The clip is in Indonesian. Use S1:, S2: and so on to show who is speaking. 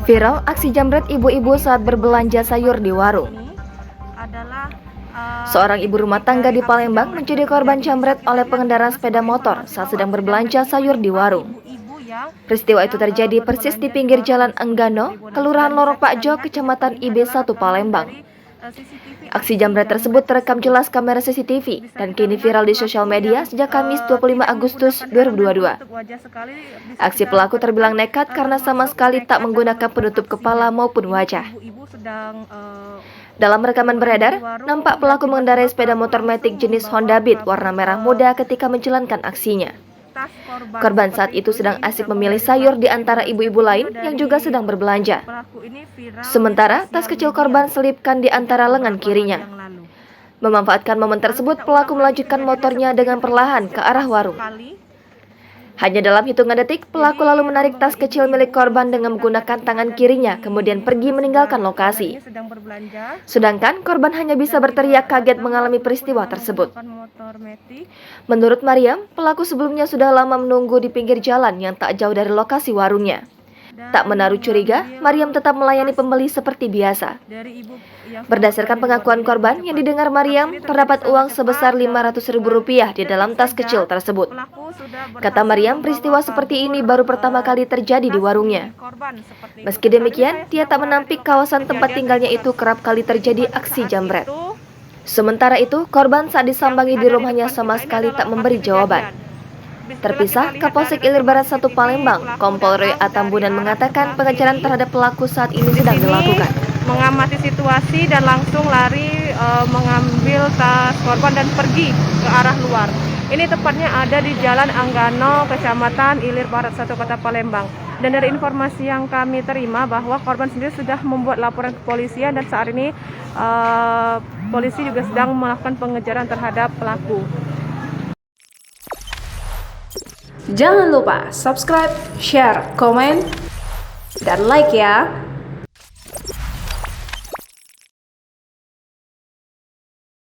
S1: Viral aksi jambret ibu-ibu saat berbelanja sayur di warung. Seorang ibu rumah tangga di Palembang menjadi korban jambret oleh pengendara sepeda motor saat sedang berbelanja sayur di warung. Peristiwa itu terjadi persis di pinggir Jalan Enggano, Kelurahan Lorong Pakjo, Kecamatan IB1 Palembang. Aksi jambret tersebut terekam jelas kamera CCTV dan kini viral di sosial media sejak Kamis 25 Agustus 2022. Aksi pelaku terbilang nekat karena sama sekali tak menggunakan penutup kepala maupun wajah. Dalam rekaman beredar, nampak pelaku mengendarai sepeda motor metik jenis Honda Beat warna merah muda ketika menjalankan aksinya. Korban saat itu sedang asik memilih sayur di antara ibu-ibu lain yang juga sedang berbelanja. Sementara tas kecil korban selipkan di antara lengan kirinya. Memanfaatkan momen tersebut, pelaku melanjutkan motornya dengan perlahan ke arah warung. Hanya dalam hitungan detik, pelaku lalu menarik tas kecil milik korban dengan menggunakan tangan kirinya, kemudian pergi meninggalkan lokasi. Sedangkan korban hanya bisa berteriak kaget mengalami peristiwa tersebut. Menurut Mariam, pelaku sebelumnya sudah lama menunggu di pinggir jalan yang tak jauh dari lokasi warungnya. Tak menaruh curiga, Mariam tetap melayani pembeli seperti biasa. Berdasarkan pengakuan korban yang didengar Mariam, terdapat uang sebesar Rp500.000 di dalam tas kecil tersebut. Kata Mariam, peristiwa seperti ini baru pertama kali terjadi di warungnya. Meski demikian, dia tak menampik kawasan tempat tinggalnya itu kerap kali terjadi aksi jambret. Sementara itu, korban saat disambangi di rumahnya sama sekali tak memberi jawaban. Terpisah, Kapolsek Ilir Barat 1 Palembang, Kompol Roy Atambunan mengatakan pengejaran terhadap pelaku saat ini sedang dilakukan.
S2: Mengamati situasi dan langsung lari mengambil tas korban dan pergi ke arah luar. Ini tepatnya ada di Jalan Anggano, Kecamatan Ilir Barat 1 Kota Palembang. Dan dari informasi yang kami terima bahwa korban sendiri sudah membuat laporan ke kepolisian dan saat ini polisi juga sedang melakukan pengejaran terhadap pelaku.
S3: Jangan lupa subscribe, share, komen, dan like ya.